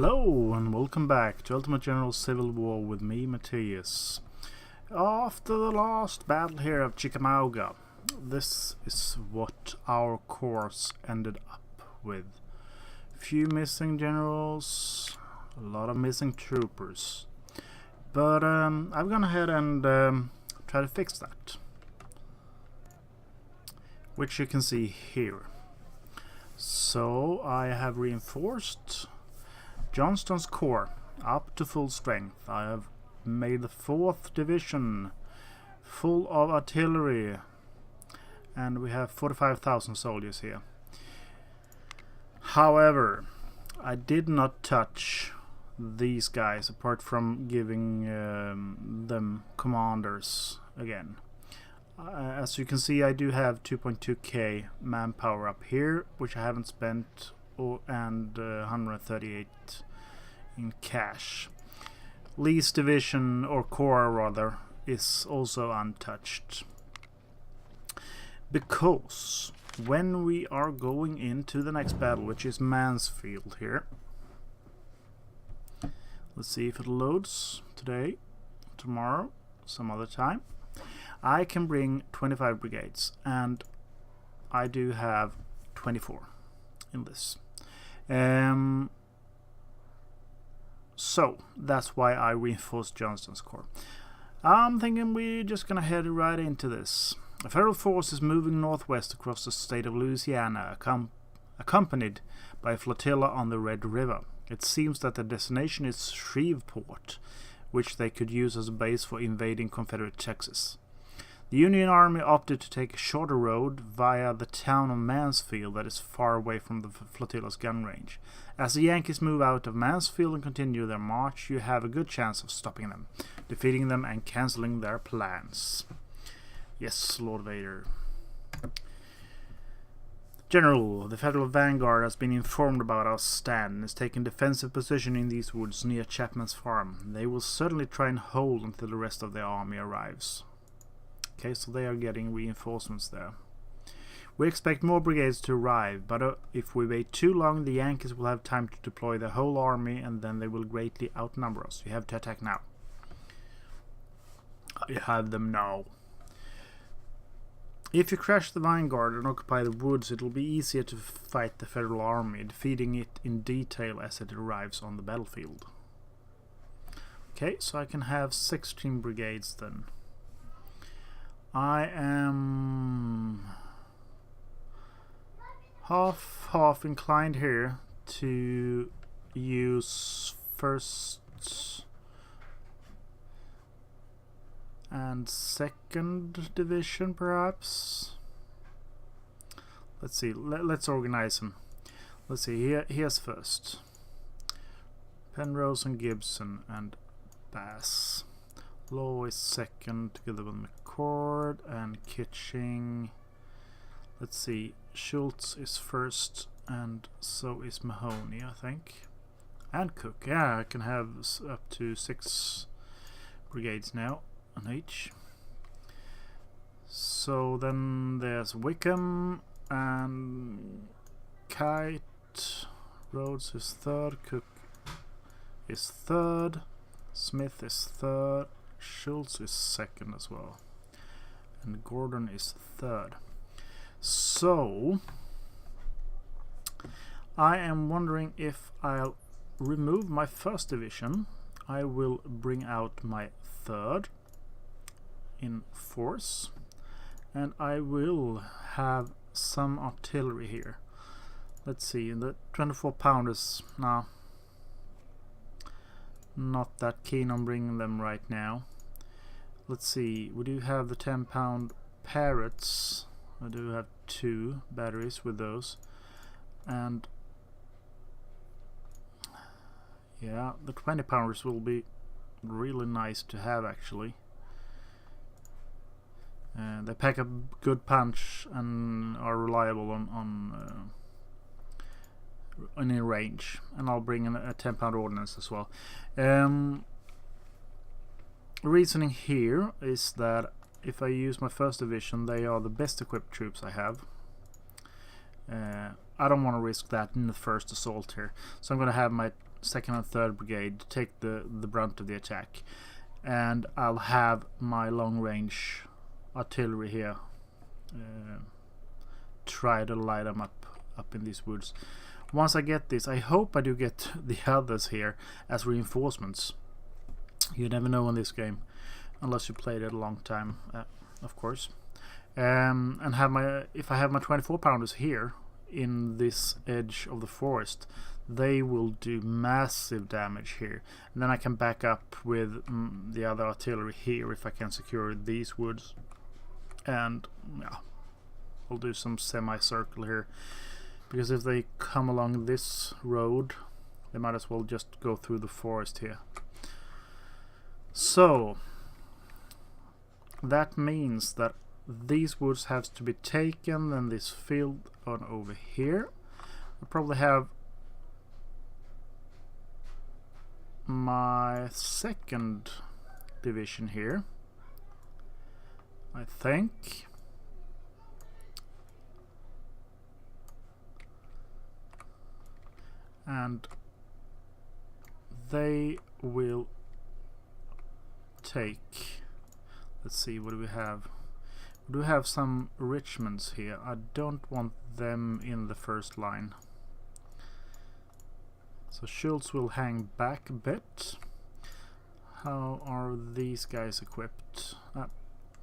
Hello and welcome back to Ultimate General Civil War with me, Matthias. After the last battle here of Chickamauga, this is what our course ended up with. Few missing generals, a lot of missing troopers. But I've gone ahead and try to fix that, which you can see here. So I have reinforced Johnston's corps up to full strength. I have made the 4th division full of artillery, and we have 45,000 soldiers here. However, I did not touch these guys apart from giving them commanders again. As you can see, I do have 2.2k manpower up here, which I haven't spent, and 138 in cash. Lee's division, or corps rather, is also untouched, because when we are going into the next battle, which is Mansfield here, let's see if it loads today, tomorrow, some other time, I can bring 25 brigades, and I do have 24 in this. So that's why I reinforced Johnston's corps. I'm thinking we're just gonna head right into this. A federal force is moving northwest across the state of Louisiana, accompanied by a flotilla on the Red River. It seems that the destination is Shreveport, which they could use as a base for invading Confederate Texas. The Union Army opted to take a shorter road via the town of Mansfield that is far away from the flotilla's gun range. As the Yankees move out of Mansfield and continue their march, you have a good chance of stopping them, defeating them and cancelling their plans. Yes, Lord Vader. General, the Federal Vanguard has been informed about our stand and is taking defensive position in these woods near Chapman's farm. They will certainly try and hold until the rest of the army arrives. Okay, so they are getting reinforcements there. We expect more brigades to arrive, but if we wait too long, the Yankees will have time to deploy their whole army, and then they will greatly outnumber us. You have to attack now. You have them now. If you crash the Vanguard and occupy the woods, it will be easier to fight the Federal Army, defeating it in detail as it arrives on the battlefield. Okay, so I can have 16 brigades then. I am half inclined here to use 1st and 2nd division perhaps. Let's see, let's organize them. Let's see, here's 1st. Penrose and Gibson and Bass. Lowe is 2nd together with McCord and Kitching. Let's see, Schultz is 1st, and so is Mahoney, I think. And Cook. Yeah, I can have up to 6 brigades now on each. So then there's Wickham and Kite. Rhodes is 3rd, Cook is 3rd, Smith is 3rd, Schultz is 2nd as well, and Gordon is 3rd. So I am wondering if I'll remove my 1st division. I will bring out my 3rd in force, and I will have some artillery here. Let's see, the 24 pounders, now not that keen on bringing them right now. Let's see, we do have the 10-pound Parrots. I do have 2 batteries with those, and yeah, the 20-pounders will be really nice to have actually. They pack a good punch and are reliable on in range, and I'll bring in a 10-pound ordnance as well. Reasoning here is that if I use my 1st division, they are the best equipped troops I have. I don't want to risk that in the first assault here, so I'm going to have my 2nd and 3rd Brigade to take the brunt of the attack, and I'll have my long range artillery here try to light them up in these woods. Once I get this, I hope I do get the others here as reinforcements. You never know in this game, unless you played it a long time, of course. And if I have my 24 pounders here in this edge of the forest, they will do massive damage here. And then I can back up with the other artillery here if I can secure these woods. And yeah, I'll do some semicircle here, because if they come along this road, they might as well just go through the forest here. So that means that these woods have to be taken, and this field on over here. I'll probably have my 2nd division here, I think. And they will take, let's see, what do we have? We do have some Richmonds here. I don't want them in the first line. So Schultz will hang back a bit. How are these guys equipped?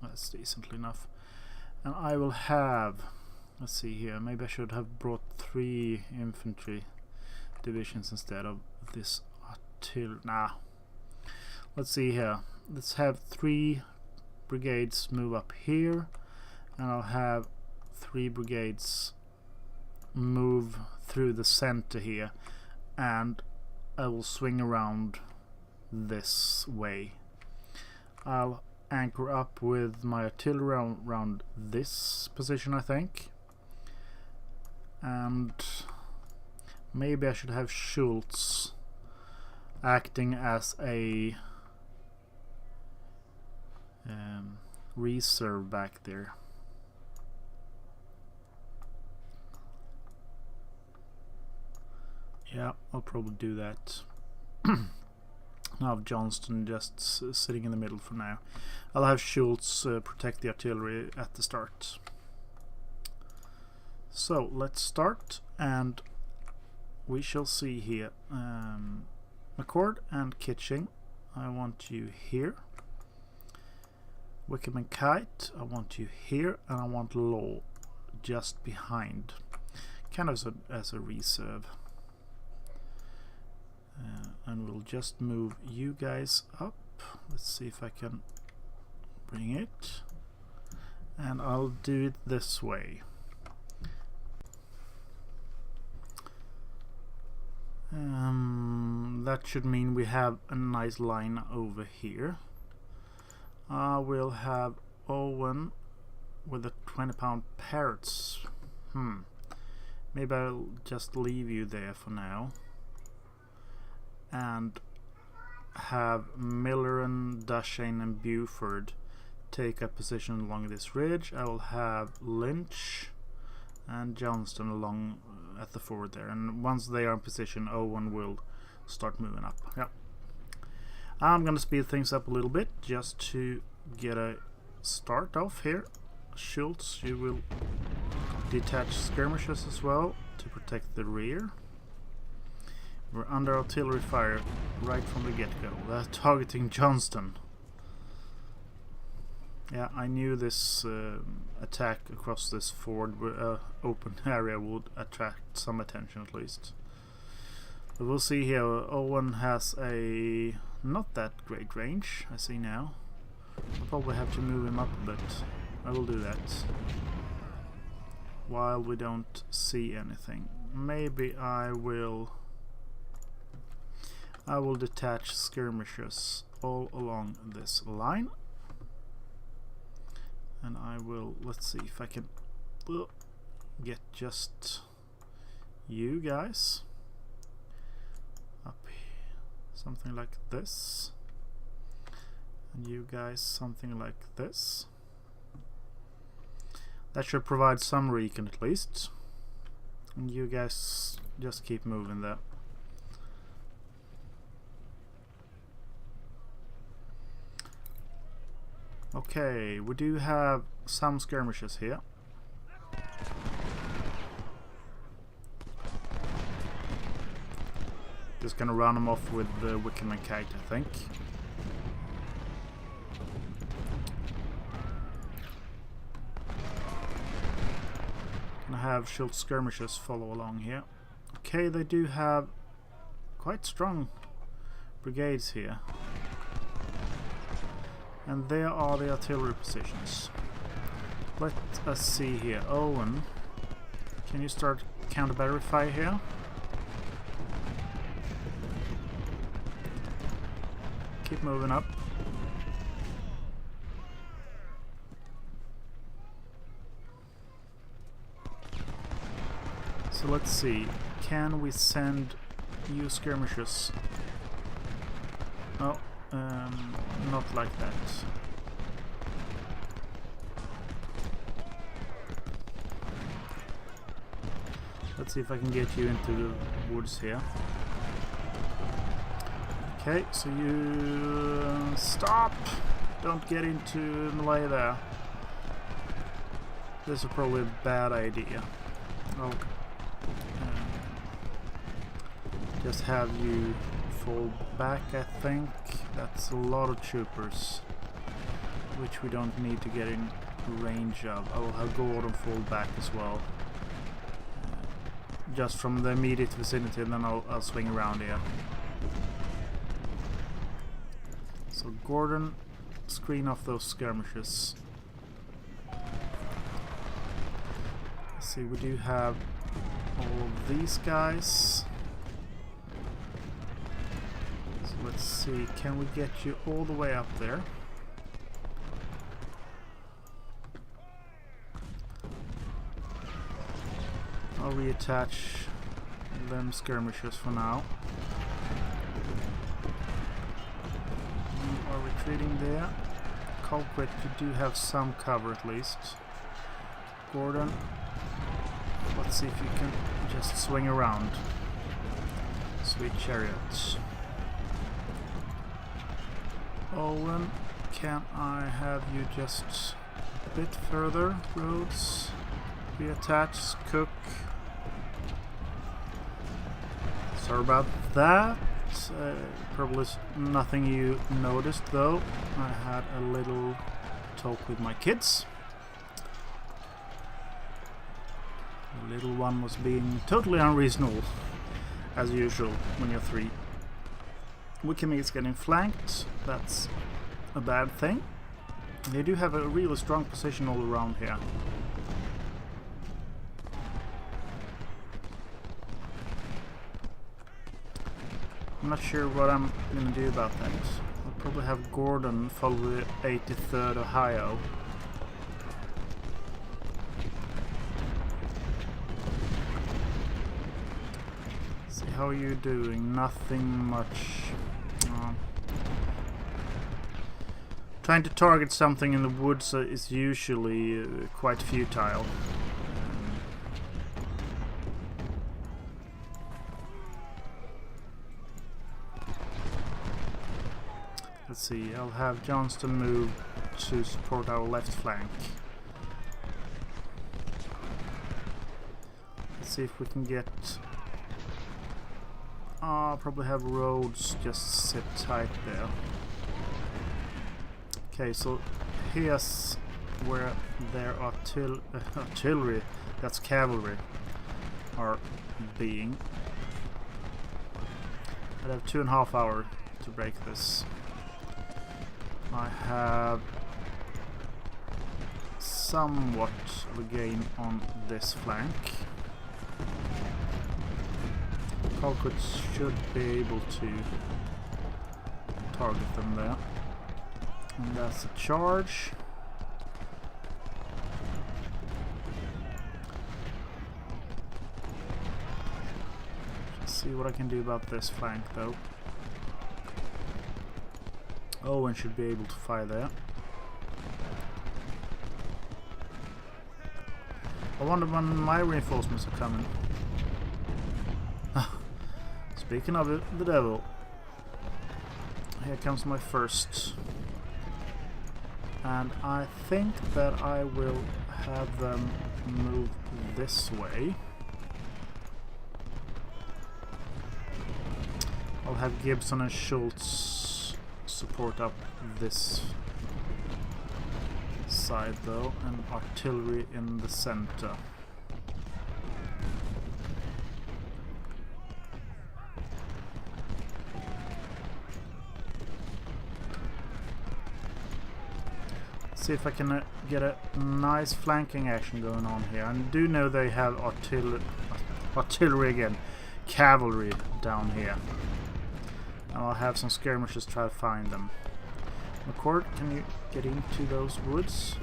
That's decently enough. And I will have, let's see here, maybe I should have brought 3 infantry divisions instead of this artillery. Nah. Let's see here. Let's have 3 brigades move up here, and I'll have 3 brigades move through the center here, and I will swing around this way. I'll anchor up with my artillery around this position, I think, and maybe I should have Schultz acting as a reserve back there. Yeah, I'll probably do that. Now have Johnston just sitting in the middle for now. I'll have Schultz protect the artillery at the start. So let's start, and we shall see here. McCord and Kitching, I want you here. Wickham and Kite, I want you here, and I want Law just behind, kind of as a reserve. And we'll just move you guys up. Let's see if I can bring it, and I'll do it this way. That should mean we have a nice line over here. We'll have Owen with the 20-pound parrots. Maybe I'll just leave you there for now, and have Miller and Duchesne and Buford take a position along this ridge. I will have Lynch and Johnston along at the forward there, and once they are in position, Owen will start moving up. Yep. I'm gonna speed things up a little bit just to get a start off here. Schultz, you will detach skirmishers as well to protect the rear. We're under artillery fire right from the get-go. They're targeting Johnston. Yeah, I knew this attack across this forward open area would attract some attention at least. But we'll see here. Owen has a not that great range, I see now. I'll probably have to move him up a bit. I will do that while we don't see anything. Maybe I will detach skirmishers all along this line, and I will, let's see if I can get just you guys up here, something like this, and you guys something like this. That should provide some recon at least, and you guys just keep moving there. Okay, we do have some skirmishes here. Just gonna run them off with the Wickerman kite, I think. Gonna have short skirmishes follow along here. Okay, they do have quite strong brigades here. And there are the artillery positions. Let us see here. Owen, can you start counter-battery fire here? Keep moving up. So let's see. Can we send you skirmishers? Oh, not like that. Let's see if I can get you into the woods here. Okay, so you stop! Don't get into melee there. This is probably a bad idea. I'll just have you fall back, I think. That's a lot of troopers, which we don't need to get in range of. I will have Gordon fall back as well. Just from the immediate vicinity, and then I'll swing around here. So Gordon, screen off those skirmishes. Let's see, we do have all of these guys. So let's see, can we get you all the way up there? I'll reattach them skirmishers for now. You are retreating there. Culprit, you do have some cover at least. Gordon, let's see if you can just swing around. Sweet chariots. Owen, can I have you just a bit further? Rhodes, reattach, Cook. Sorry about that. Probably nothing you noticed though. I had a little talk with my kids. The little one was being totally unreasonable, as usual when you're 3. Wickham is getting flanked. That's a bad thing. They do have a really strong position all around here. I'm not sure what I'm going to do about that. I'll probably have Gordon follow the 83rd Ohio. See how you're doing. Nothing much. Trying to target something in the woods is usually quite futile. Let's see, I'll have Johnston move to support our left flank. Let's see if we can get... I'll probably have Rhodes just sit tight there. Okay, so here's where their artillery, that's cavalry, are being. I'd have 2.5 hours to break this. I have somewhat of a gain on this flank. Colquitt should be able to target them there. And that's a charge. Let's see what I can do about this flank though. Owen should be able to fire there. I wonder when my reinforcements are coming. Speaking of it, the devil. Here comes my first And I think that I will have them move this way. I'll have Gibson and Schultz support up this side though, and artillery in the center. See if I can get a nice flanking action going on here. I do know they have artillery again, cavalry down here. And I'll have some skirmishers try to find them. McCord, can you get into those woods?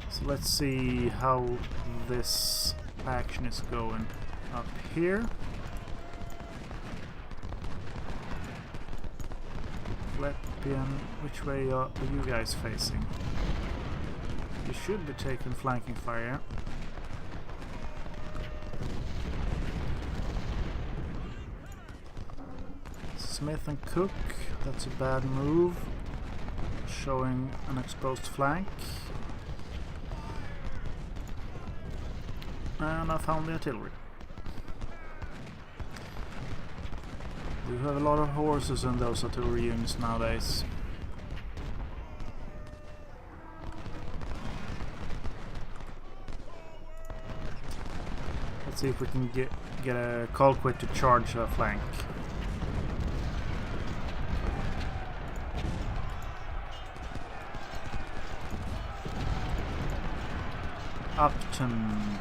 So let's see how this action is going up here. Which way are you guys facing? You should be taking flanking fire. Smith and Cook, that's a bad move. Showing an exposed flank. And I found the artillery. We have a lot of horses in those artillery units nowadays. Let's see if we can get a Colquitt to charge a flank. Upton.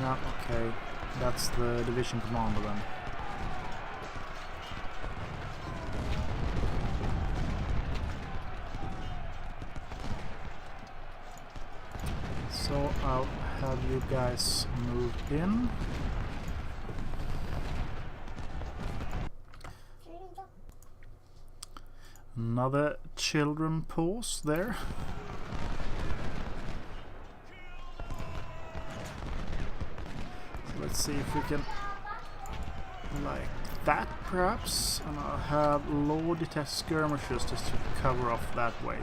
Yeah, okay. That's the division commander then. So I'll have you guys move in. Another children pause there. So let's see if we can, like that perhaps, and I'll have low detached skirmishers just to cover off that way.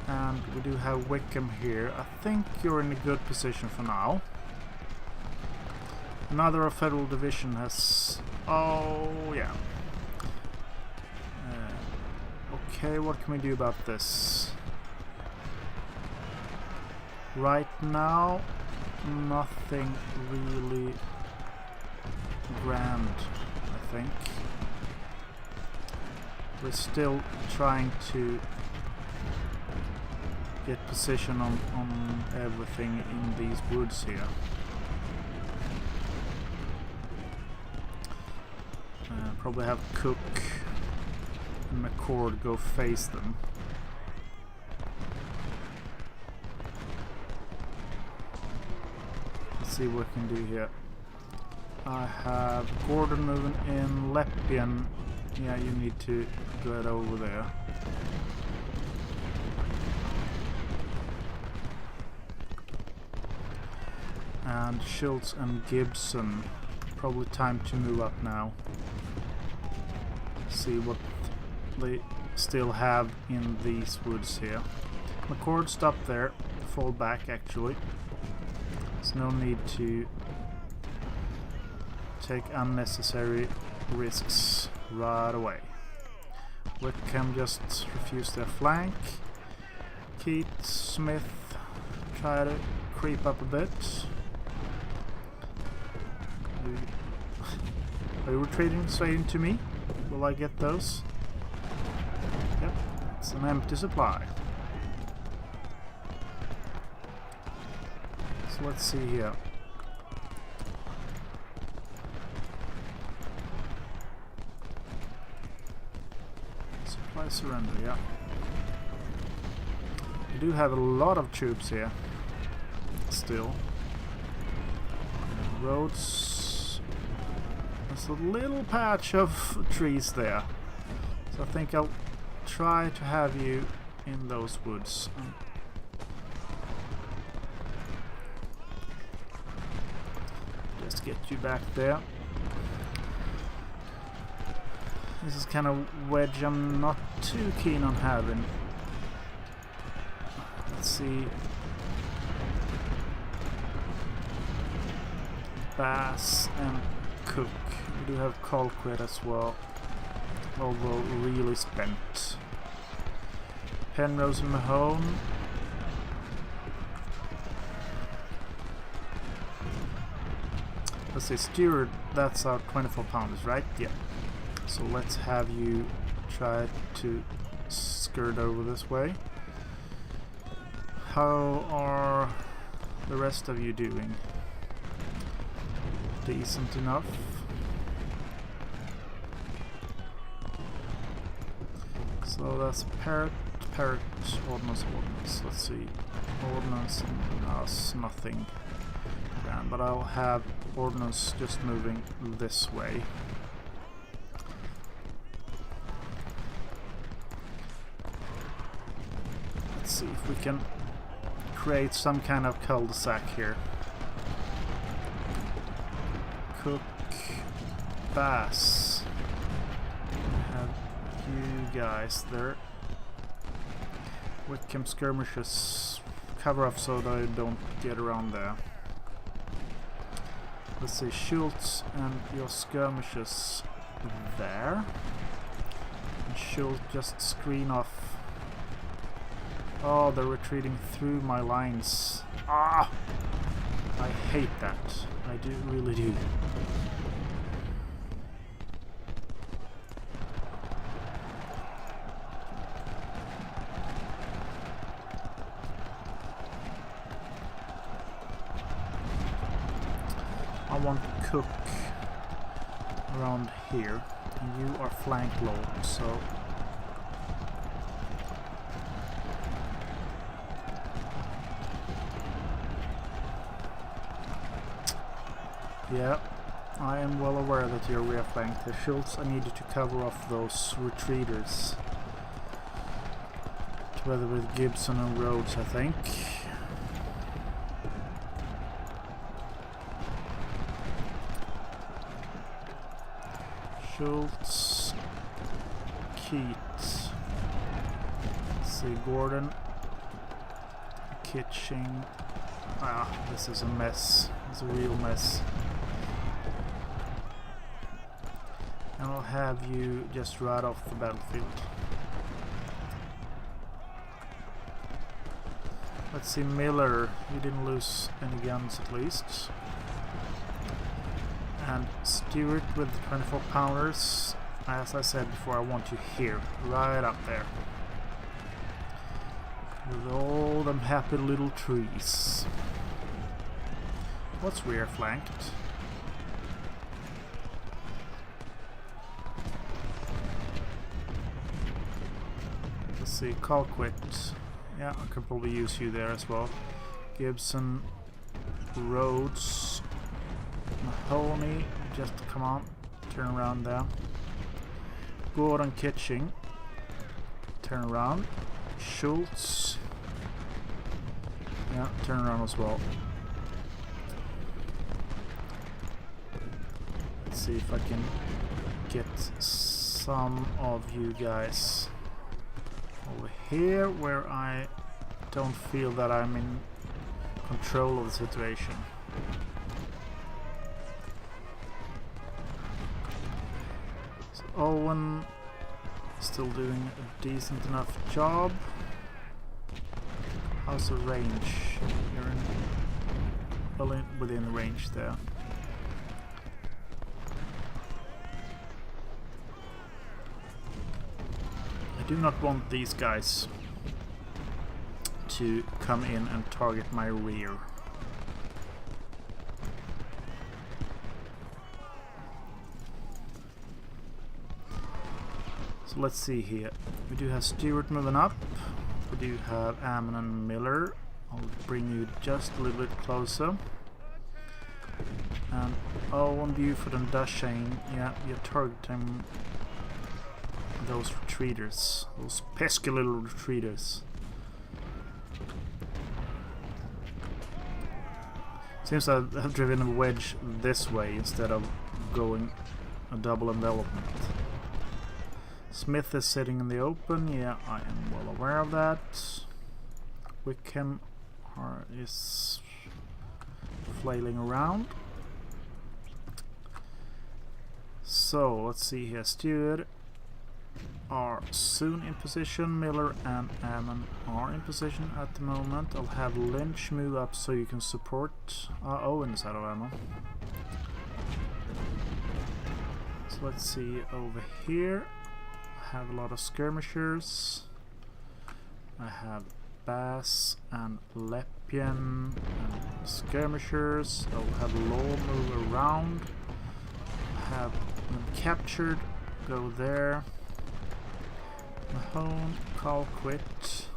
And we do have Wickham here. I think you're in a good position for now. Another federal division has... oh yeah. Okay, what can we do about this? Right now, nothing really grand, I think. We're still trying to get position on everything in these woods here. Probably have Cook and McCord go face them. Let's see what we can do here. I have Gordon moving in, Leppian. Yeah, you need to get over there. And Schultz and Gibson. Probably time to move up now. See what they still have in these woods here. McCord, stop there. Fall back actually. There's no need to take unnecessary risks right away. Wickham just refuse their flank. Keith, Smith, try to creep up a bit. Are you retreating straight into me? Will I get those? Yep, it's an empty supply. So let's see here. Supply surrender, yeah. We do have a lot of troops here. Still. Roads. There's a little patch of trees there. So I think I'll try to have you in those woods. Just get you back there. This is kind of wedge I'm not too keen on having. Let's see. Bass and Cook. We do have Colquitt as well, although really spent. Penrose and Mahone. Let's see, Stewart, that's our 24 pounders, right? Yeah. So let's have you try to skirt over this way. How are the rest of you doing? Decent enough. So that's Parrot, Ordnance. Let's see. Ordnance and us, nothing. But I'll have Ordnance just moving this way. Let's see if we can create some kind of cul-de-sac here. Cook, Bass. Have you guys there. Wickham skirmishes. Cover up so that I don't get around there. Let's see, Schultz and your skirmishes there. And Schultz just screen off. Oh, they're retreating through my lines. Ah! I hate that. I do really do. I want Cook around here, and you are flank low, so yeah, I am well aware that you're rear flanked. Schultz, I need you to cover off those retreaters. Together with Gibson and Rhodes, I think. Schultz, Keat, let's see, Gordon, Kitching. Ah, this is a mess. It's a real mess. And I'll have you just right off the battlefield. Let's see, Miller, you didn't lose any guns at least. And Stewart with the 24 pounders. As I said before, I want you here, right up there. With all them happy little trees. What's rear flanked? Let's see, Colquitt. Yeah, I could probably use you there as well. Gibson, Rhodes, Mahoney, just come on, turn around there. Gordon, Kitching, turn around. Schultz, yeah, turn around as well. Let's see if I can get some of you guys over here where I don't feel that I'm in control of the situation. So Owen still doing a decent enough job. How's the range? You're well within range there. I do not want these guys to come in and target my rear. So let's see here. We do have Stewart moving up. We do have Ammon and Miller. I'll bring you just a little bit closer. And Owen, Buford and Duchesne, yeah, you're targeting those retreaters, those pesky little retreaters. Seems I've driven a wedge this way instead of going a double envelopment. Smith is sitting in the open. Yeah, I am well aware of that. Wickham is flailing around. So let's see here. Stewart are soon in position. Miller and Ammon are in position at the moment. I'll have Lynch move up so you can support Owen is out of ammo. So let's see over here. I have a lot of skirmishers. I have Bass and Lepien and skirmishers. I'll have Law move around. Have them captured. Go there. Mahone, call quit.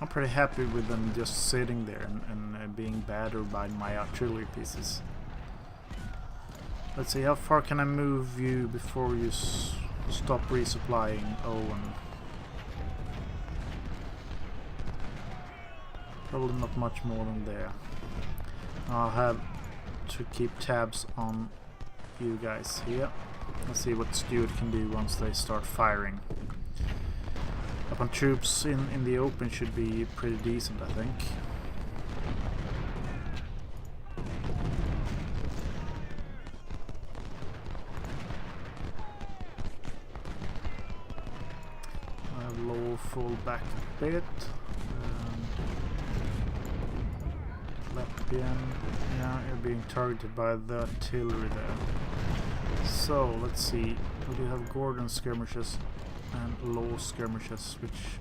I'm pretty happy with them just sitting there and being battered by my artillery pieces. Let's see, how far can I move you before you stop resupplying Owen? Probably not much more than there. I'll have to keep tabs on you guys here. Let's see what Stewart can do once they start firing. Upon troops in the open should be pretty decent, I think. I have Law fall back a bit. Yeah, you're being targeted by the artillery there. So let's see, we do have Gordon skirmishes and Law skirmishes which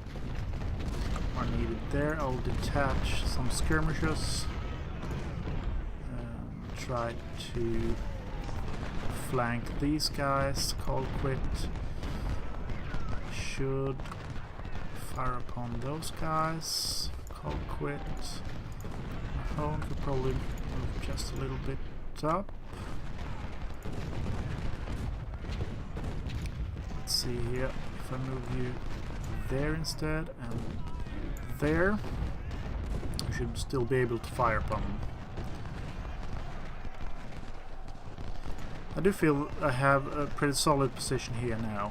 are needed there. I'll detach some skirmishes and try to flank these guys. Call quit. Should fire upon those guys. Call quit. Could probably move just a little bit up. Let's see here, if I move you there instead and there, you should still be able to fire upon them. I do feel I have a pretty solid position here now,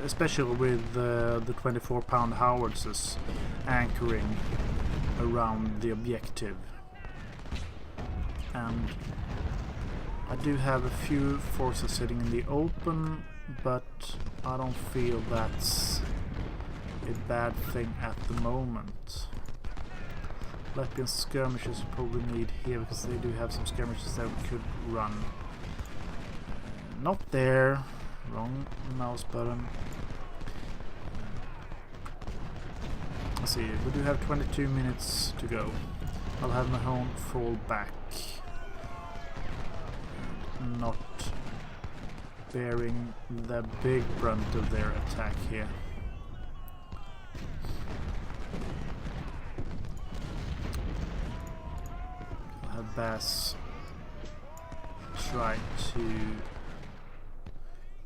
especially with the 24-pound howitzers anchoring around the objective. And I do have a few forces sitting in the open, but I don't feel that's a bad thing at the moment. Lepien skirmishes we probably need here because they do have some skirmishes that we could run. Not there. Wrong mouse button. Let's see, we do have 22 minutes to go. I'll have Mahone fall back. Not bearing the big brunt of their attack here. I'll have Bass try to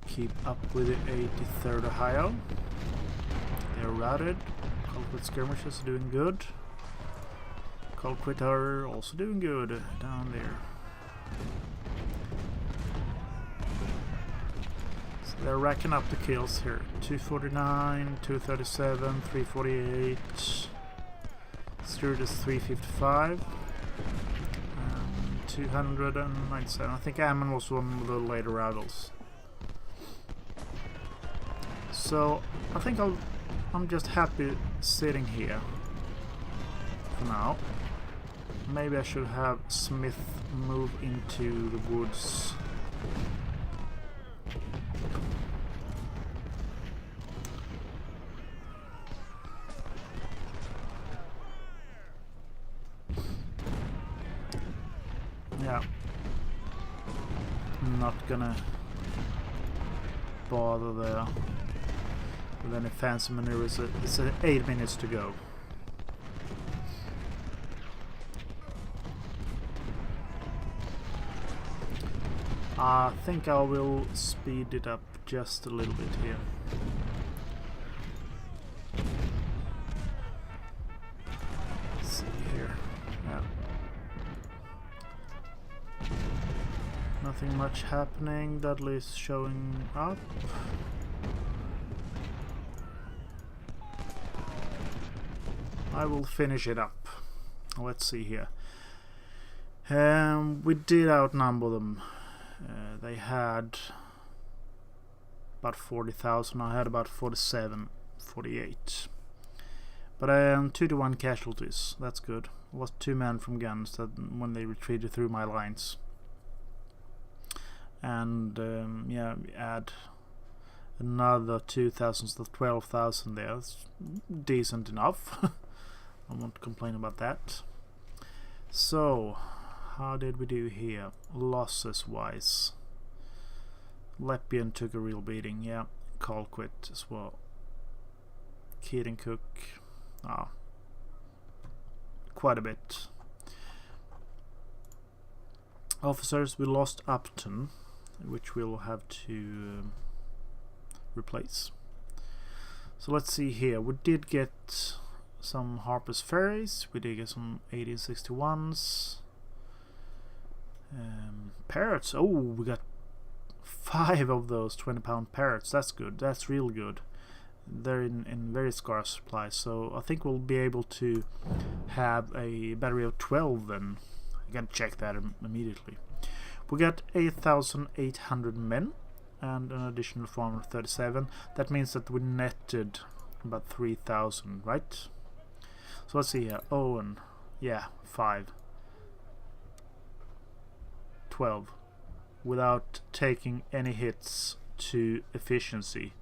keep up with the 83rd Ohio. They're routed. Colquitt skirmishers are doing good. Colquitt are also doing good down there. So they're racking up the kills here. 249, 237, 348. Stewart is 355. 297. I think Ammon was one of the later rivals. So I think I'm just happy sitting here for now. Maybe I should have Smith move into the woods. Yeah, I'm not gonna bother there with any fancy maneuvers. It's 8 minutes to go. I think I will speed it up just a little bit here. Let's see here. Yeah. Nothing much happening. Dudley's showing up. I will finish it up. Let's see here. We did outnumber them. They had about 40,000. I had about 47, 48. But I am 2-1 casualties. That's good. Lost 2 men from guns that when they retreated through my lines. And yeah, add another 2,000, so 12,000 there. That's decent enough. I won't complain about that. So, how did we do here? Losses wise. Lepian took a real beating, yeah. Carl quit as well. Keating Cook. Quite a bit. Officers, we lost Upton, which we'll have to replace. So let's see here. We did get some Harper's Ferries. We did get some 1861s. Parrots. Oh, we got 5 of those 20-pound parrots. That's good. That's real good. They're in very scarce supply, so I think we'll be able to have a battery of 12 then. I gotta check that immediately. We got 8,800 men and an additional 437. That means that we netted about 3,000, right? So let's see here. Owen, yeah, 5. 12. Without taking any hits to efficiency.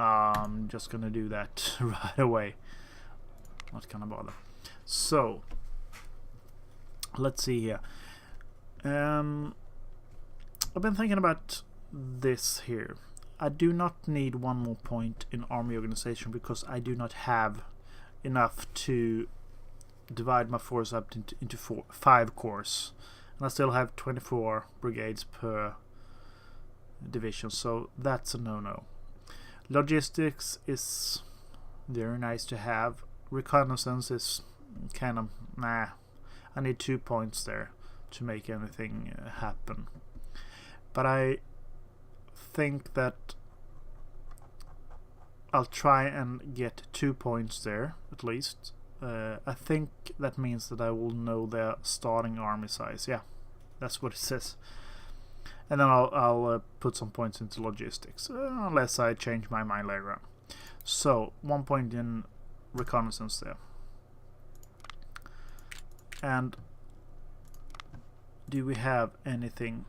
I'm just gonna do that right away. Not gonna bother. So let's see here. I've been thinking about this here. I do not need 1 more point in army organization because I do not have enough to divide my force up into 5 corps, and I still have 24 brigades per division, so that's a no-no. Logistics is very nice to have. Reconnaissance is kind of nah. I need 2 points there to make anything happen. But I think that I'll try and get 2 points there at least. I think that means that I will know their starting army size. Yeah, that's what it says. And then I'll put some points into logistics, unless I change my mind later on. So 1 point in reconnaissance there. And do we have anything?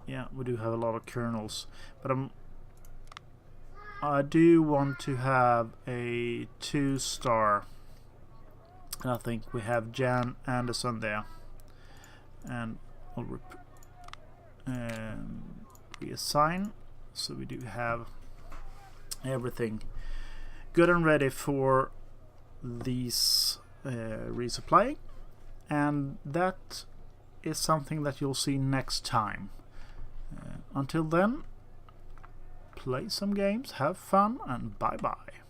Yeah, we do have a lot of colonels, but I do want to have a 2-star. And I think we have Jan Anderson there, and I'll reassign, so we do have everything good and ready for these resupplying, and that is something that you'll see next time. Until then, play some games, have fun, and bye bye.